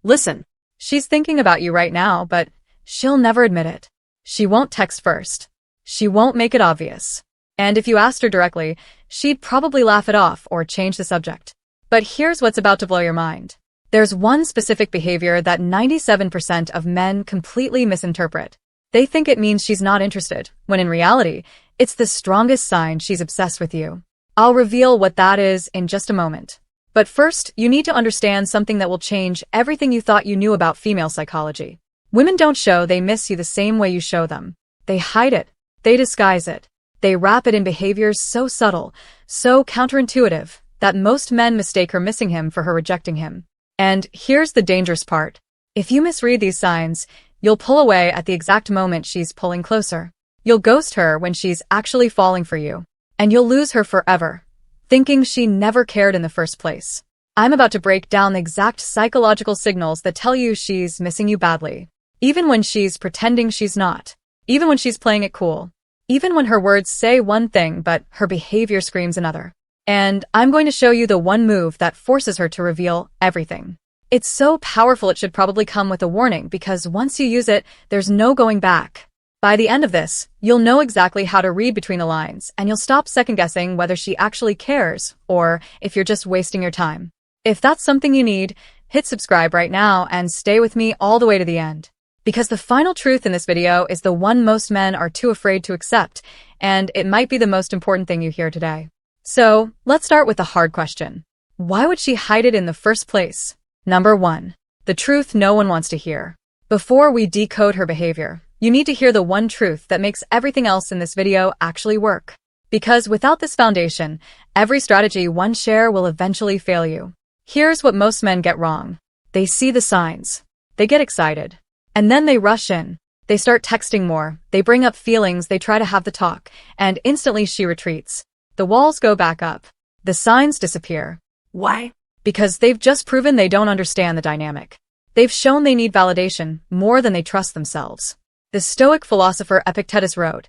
Listen, she's thinking about you right now, but she'll never admit it. She won't text first. She won't make it obvious. And if you asked her directly, she'd probably laugh it off or change the subject. But here's what's about to blow your mind. There's one specific behavior that 97% of men completely misinterpret. They think it means she's not interested, when in reality, it's the strongest sign she's obsessed with you. I'll reveal what that is in just a moment. But first, you need to understand something that will change everything you thought you knew about female psychology. Women don't show they miss you the same way you show them. They hide it. They disguise it. They wrap it in behaviors so subtle, so counterintuitive, that most men mistake her missing him for her rejecting him. And here's the dangerous part. If you misread these signs, you'll pull away at the exact moment she's pulling closer. You'll ghost her when she's actually falling for you. And you'll lose her forever, thinking she never cared in the first place. I'm about to break down the exact psychological signals that tell you she's missing you badly. Even when she's pretending she's not. Even when she's playing it cool. Even when her words say one thing but her behavior screams another. And I'm going to show you the one move that forces her to reveal everything. It's so powerful it should probably come with a warning because once you use it, there's no going back. By the end of this, you'll know exactly how to read between the lines and you'll stop second-guessing whether she actually cares or if you're just wasting your time. If that's something you need, hit subscribe right now and stay with me all the way to the end. Because the final truth in this video is the one most men are too afraid to accept, and it might be the most important thing you hear today. So, let's start with the hard question. Why would she hide it in the first place? Number 1. The truth no one wants to hear. Before we decode her behavior, you need to hear the one truth that makes everything else in this video actually work. Because without this foundation, every strategy one share will eventually fail you. Here's what most men get wrong. They see the signs. They get excited. And then they rush in. They start texting more. They bring up feelings. They try to have the talk. And instantly she retreats. The walls go back up. The signs disappear. Why? Because they've just proven they don't understand the dynamic. They've shown they need validation more than they trust themselves. The Stoic philosopher Epictetus wrote,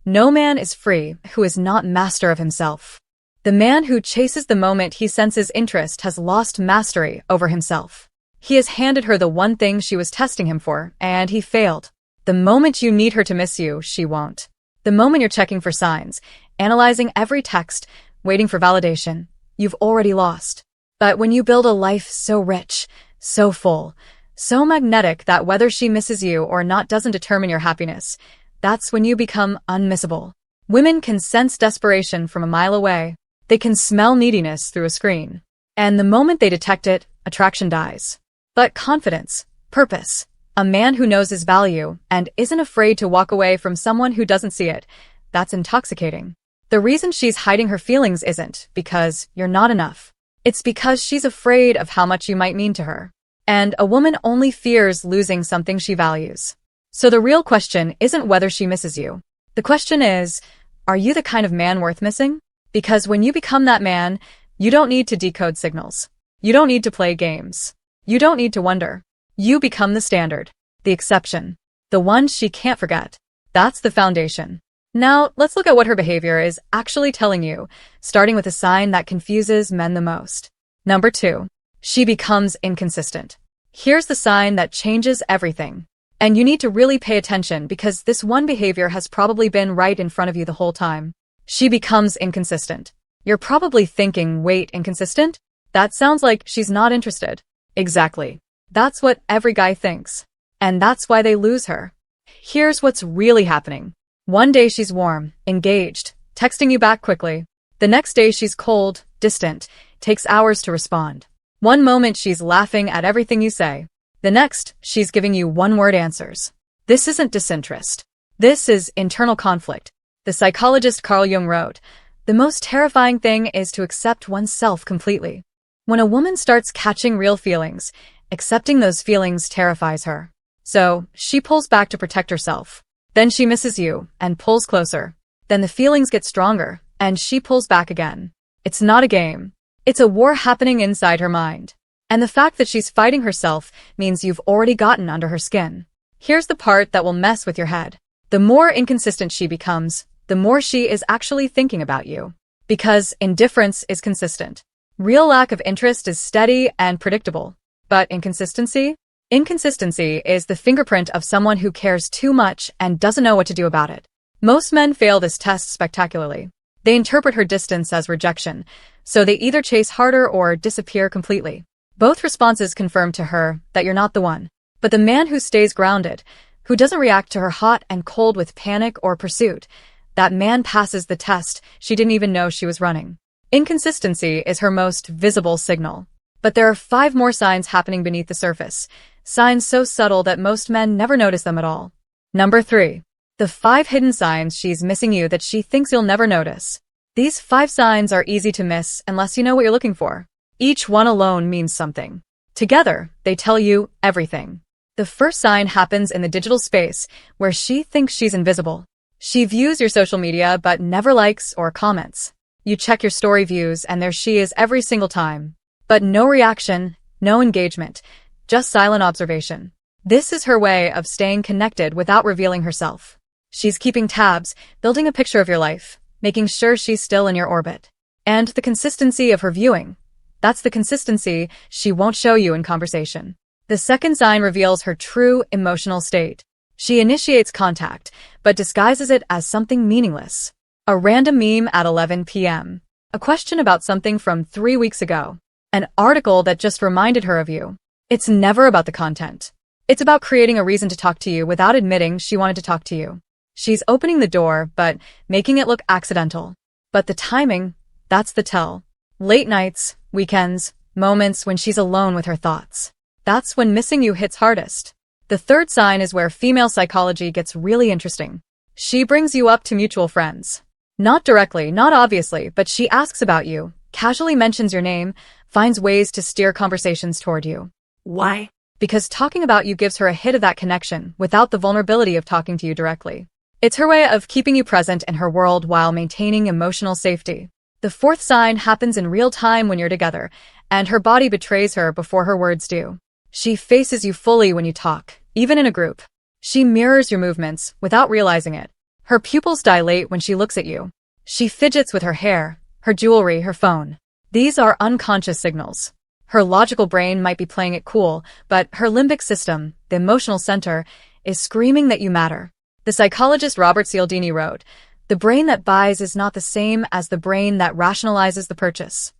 "No man is free who is not master of himself." The man who chases the moment he senses interest has lost mastery over himself. He has handed her the one thing she was testing him for, and he failed. The moment you need her to miss you, she won't. The moment you're checking for signs, analyzing every text, waiting for validation, you've already lost. But when you build a life so rich, so full, so magnetic that whether she misses you or not doesn't determine your happiness, that's when you become unmissable. Women can sense desperation from a mile away. They can smell neediness through a screen. And the moment they detect it, attraction dies. But confidence, purpose, a man who knows his value and isn't afraid to walk away from someone who doesn't see it, that's intoxicating. The reason she's hiding her feelings isn't because you're not enough. It's because she's afraid of how much you might mean to her. And a woman only fears losing something she values. So the real question isn't whether she misses you. The question is, are you the kind of man worth missing? Because when you become that man, you don't need to decode signals. You don't need to play games. You don't need to wonder. You become the standard, the exception, the one she can't forget. That's the foundation. Now, let's look at what her behavior is actually telling you, starting with a sign that confuses men the most. Number 2. She becomes inconsistent. Here's the sign that changes everything. And you need to really pay attention because this one behavior has probably been right in front of you the whole time. She becomes inconsistent. You're probably thinking, wait, inconsistent? That sounds like she's not interested. Exactly. That's what every guy thinks. And that's why they lose her. Here's what's really happening. One day she's warm, engaged, texting you back quickly. The next day she's cold, distant, takes hours to respond. One moment she's laughing at everything you say. The next, she's giving you one-word answers. This isn't disinterest. This is internal conflict. The psychologist Carl Jung wrote, "The most terrifying thing is to accept oneself completely." When a woman starts catching real feelings, accepting those feelings terrifies her. So, she pulls back to protect herself. Then she misses you and pulls closer. Then the feelings get stronger, and she pulls back again. It's not a game. It's a war happening inside her mind. And the fact that she's fighting herself means you've already gotten under her skin. Here's the part that will mess with your head. The more inconsistent she becomes, the more she is actually thinking about you. Because indifference is consistent. Real lack of interest is steady and predictable. But inconsistency? Inconsistency is the fingerprint of someone who cares too much and doesn't know what to do about it. Most men fail this test spectacularly. They interpret her distance as rejection, so they either chase harder or disappear completely. Both responses confirm to her that you're not the one. But the man who stays grounded, who doesn't react to her hot and cold with panic or pursuit, that man passes the test she didn't even know she was running. Inconsistency is her most visible signal. But there are 5 more signs happening beneath the surface, signs so subtle that most men never notice them at all. Number 3. The 5 hidden signs she's missing you that she thinks you'll never notice. These 5 signs are easy to miss unless you know what you're looking for. Each one alone means something. Together, they tell you everything. The first sign happens in the digital space, where she thinks she's invisible. She views your social media but never likes or comments. You check your story views and there she is every single time. But no reaction, no engagement, just silent observation. This is her way of staying connected without revealing herself. She's keeping tabs, building a picture of your life, making sure she's still in your orbit. And the consistency of her viewing. That's the consistency she won't show you in conversation. The second sign reveals her true emotional state. She initiates contact, but disguises it as something meaningless. A random meme at 11 p.m. A question about something from 3 weeks ago. An article that just reminded her of you. It's never about the content. It's about creating a reason to talk to you without admitting she wanted to talk to you. She's opening the door, but making it look accidental. But the timing, that's the tell. Late nights, weekends, moments when she's alone with her thoughts. That's when missing you hits hardest. The third sign is where female psychology gets really interesting. She brings you up to mutual friends. Not directly, not obviously, but she asks about you, casually mentions your name, finds ways to steer conversations toward you. Why? Because talking about you gives her a hit of that connection without the vulnerability of talking to you directly. It's her way of keeping you present in her world while maintaining emotional safety. The fourth sign happens in real time when you're together, and her body betrays her before her words do. She faces you fully when you talk, even in a group. She mirrors your movements without realizing it. Her pupils dilate when she looks at you. She fidgets with her hair, her jewelry, her phone. These are unconscious signals. Her logical brain might be playing it cool, but her limbic system, the emotional center, is screaming that you matter. The psychologist Robert Cialdini wrote, "The brain that buys is not the same as the brain that rationalizes the purchase."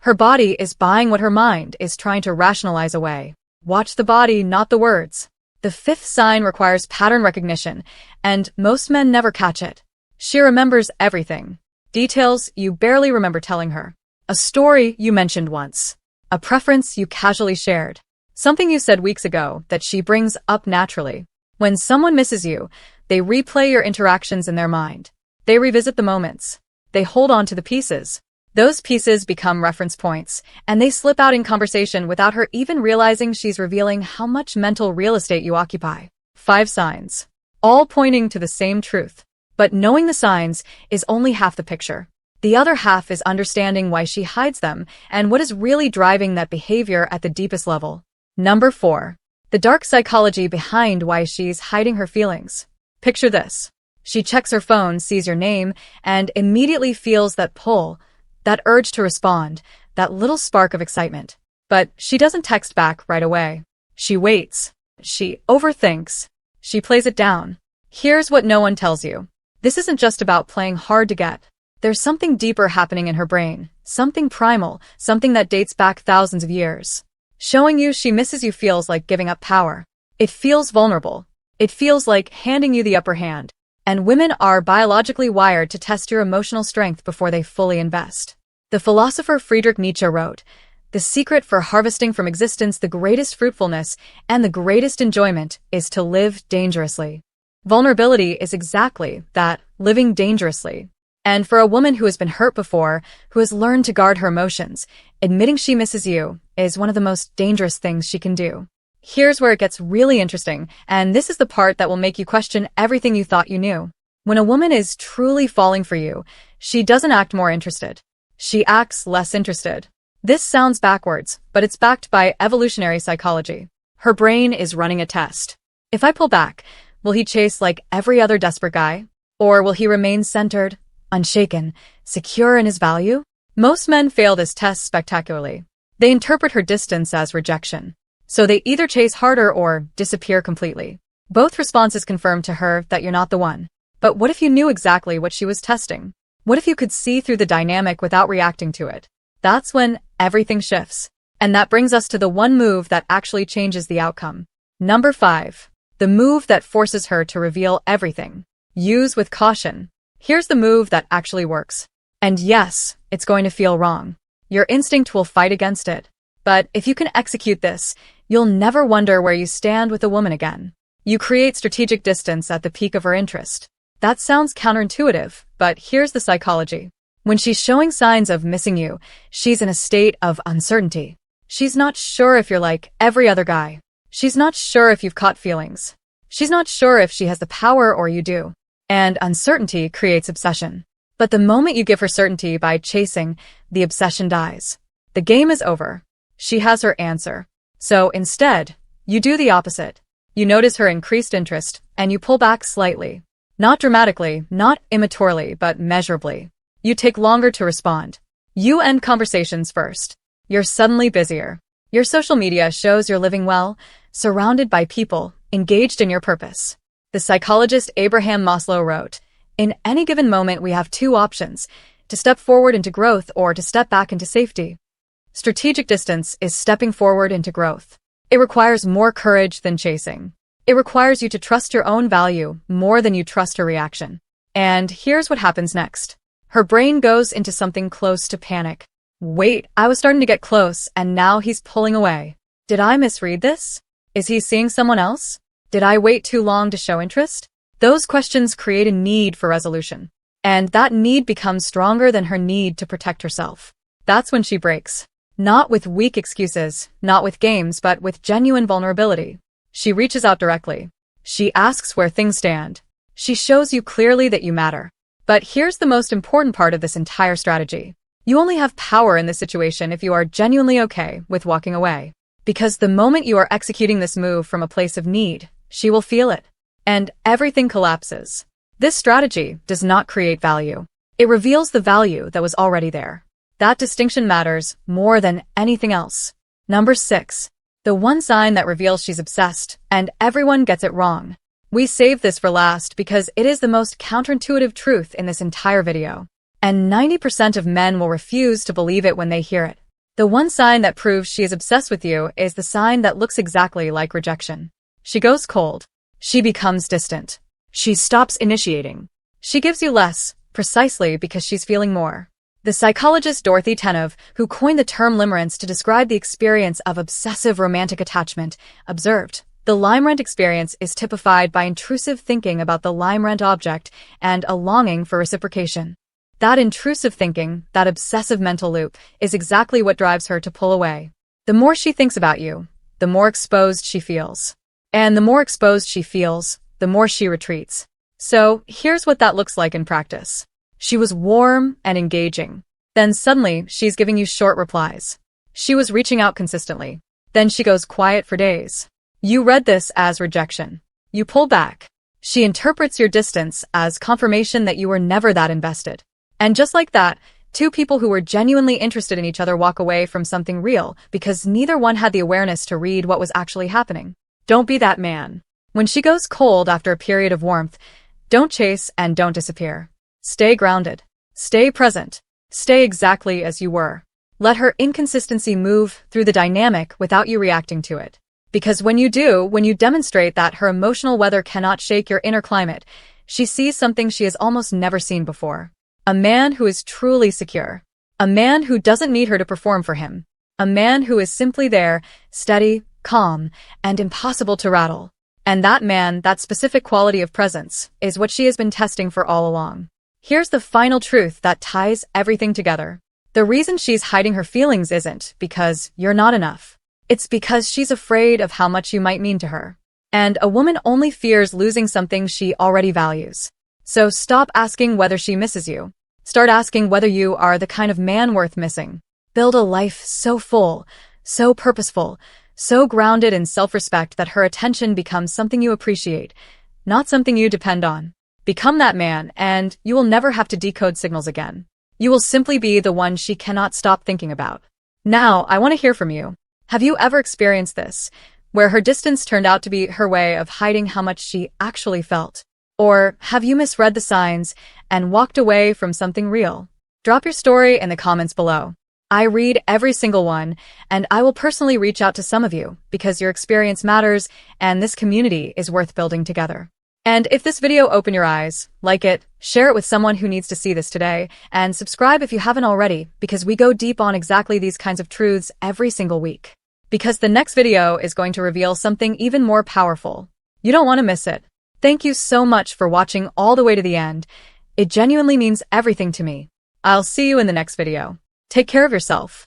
Her body is buying what her mind is trying to rationalize away. Watch the body, not the words. The fifth sign requires pattern recognition, and most men never catch it. She remembers everything. Details you barely remember telling her. A story you mentioned once. A preference you casually shared. Something you said weeks ago that she brings up naturally. When someone misses you, they replay your interactions in their mind. They revisit the moments. They hold on to the pieces. Those pieces become reference points, and they slip out in conversation without her even realizing she's revealing how much mental real estate you occupy. 5 signs. All pointing to the same truth. But knowing the signs is only half the picture. The other half is understanding why she hides them and what is really driving that behavior at the deepest level. Number 4. The dark psychology behind why she's hiding her feelings. Picture this. She checks her phone, sees your name, and immediately feels that pull, that urge to respond, that little spark of excitement. But she doesn't text back right away. She waits. She overthinks. She plays it down. Here's what no one tells you. This isn't just about playing hard to get. There's something deeper happening in her brain, something primal, something that dates back thousands of years. Showing you she misses you feels like giving up power. It feels vulnerable. It feels like handing you the upper hand. And women are biologically wired to test your emotional strength before they fully invest. The philosopher Friedrich Nietzsche wrote, "The secret for harvesting from existence the greatest fruitfulness and the greatest enjoyment is to live dangerously." Vulnerability is exactly that, living dangerously. And for a woman who has been hurt before, who has learned to guard her emotions, admitting she misses you is one of the most dangerous things she can do. Here's where it gets really interesting, and this is the part that will make you question everything you thought you knew. When a woman is truly falling for you, she doesn't act more interested. She acts less interested. This sounds backwards, but it's backed by evolutionary psychology. Her brain is running a test. If I pull back, will he chase like every other desperate guy? Or will he remain centered, unshaken, secure in his value? Most men fail this test spectacularly. They interpret her distance as rejection. So they either chase harder or disappear completely. Both responses confirm to her that you're not the one. But what if you knew exactly what she was testing? What if you could see through the dynamic without reacting to it? That's when everything shifts. And that brings us to the one move that actually changes the outcome. Number 5. The move that forces her to reveal everything. Use with caution. Here's the move that actually works. And yes, it's going to feel wrong. Your instinct will fight against it. But if you can execute this, you'll never wonder where you stand with a woman again. You create strategic distance at the peak of her interest. That sounds counterintuitive, but here's the psychology. When she's showing signs of missing you, she's in a state of uncertainty. She's not sure if you're like every other guy. She's not sure if you've caught feelings. She's not sure if she has the power or you do. And uncertainty creates obsession. But the moment you give her certainty by chasing, the obsession dies. The game is over. She has her answer. So instead, you do the opposite. You notice her increased interest, and you pull back slightly. Not dramatically, not immaturely, but measurably. You take longer to respond. You end conversations first. You're suddenly busier. Your social media shows you're living well, surrounded by people, engaged in your purpose. The psychologist Abraham Maslow wrote, "In any given moment we have two options, to step forward into growth or to step back into safety." Strategic distance is stepping forward into growth. It requires more courage than chasing. It requires you to trust your own value more than you trust her reaction. And here's what happens next. Her brain goes into something close to panic. Wait, I was starting to get close, and now he's pulling away. Did I misread this? Is he seeing someone else? Did I wait too long to show interest? Those questions create a need for resolution. And that need becomes stronger than her need to protect herself. That's when she breaks. Not with weak excuses, not with games, but with genuine vulnerability. She reaches out directly. She asks where things stand. She shows you clearly that you matter. But here's the most important part of this entire strategy. You only have power in this situation if you are genuinely okay with walking away. Because the moment you are executing this move from a place of need, she will feel it. And everything collapses. This strategy does not create value. It reveals the value that was already there. That distinction matters more than anything else. Number 6. The one sign that reveals she's obsessed, and everyone gets it wrong. We saved this for last because it is the most counterintuitive truth in this entire video. And 90% of men will refuse to believe it when they hear it. The one sign that proves she is obsessed with you is the sign that looks exactly like rejection. She goes cold. She becomes distant. She stops initiating. She gives you less, precisely because she's feeling more. The psychologist Dorothy Tenov, who coined the term limerence to describe the experience of obsessive romantic attachment, observed, the limerent experience is typified by intrusive thinking about the limerent object and a longing for reciprocation. That intrusive thinking, that obsessive mental loop, is exactly what drives her to pull away. The more she thinks about you, the more exposed she feels. And the more exposed she feels, the more she retreats. So, here's what that looks like in practice. She was warm and engaging. Then suddenly, she's giving you short replies. She was reaching out consistently. Then she goes quiet for days. You read this as rejection. You pull back. She interprets your distance as confirmation that you were never that invested. And just like that, two people who were genuinely interested in each other walk away from something real because neither one had the awareness to read what was actually happening. Don't be that man. When she goes cold after a period of warmth, don't chase and don't disappear. Stay grounded. Stay present. Stay exactly as you were. Let her inconsistency move through the dynamic without you reacting to it. Because when you do, when you demonstrate that her emotional weather cannot shake your inner climate, she sees something she has almost never seen before. A man who is truly secure. A man who doesn't need her to perform for him. A man who is simply there, steady, calm, and impossible to rattle. And that man, that specific quality of presence, is what she has been testing for all along. Here's the final truth that ties everything together. The reason she's hiding her feelings isn't because you're not enough. It's because she's afraid of how much you might mean to her. And a woman only fears losing something she already values. So stop asking whether she misses you. Start asking whether you are the kind of man worth missing. Build a life so full, so purposeful, so grounded in self-respect that her attention becomes something you appreciate, not something you depend on. Become that man, and you will never have to decode signals again. You will simply be the one she cannot stop thinking about. Now, I want to hear from you. Have you ever experienced this, where her distance turned out to be her way of hiding how much she actually felt? Or have you misread the signs and walked away from something real? Drop your story in the comments below. I read every single one, and I will personally reach out to some of you because your experience matters and this community is worth building together. And if this video opened your eyes, like it, share it with someone who needs to see this today, and subscribe if you haven't already because we go deep on exactly these kinds of truths every single week. Because the next video is going to reveal something even more powerful. You don't want to miss it. Thank you so much for watching all the way to the end. It genuinely means everything to me. I'll see you in the next video. Take care of yourself.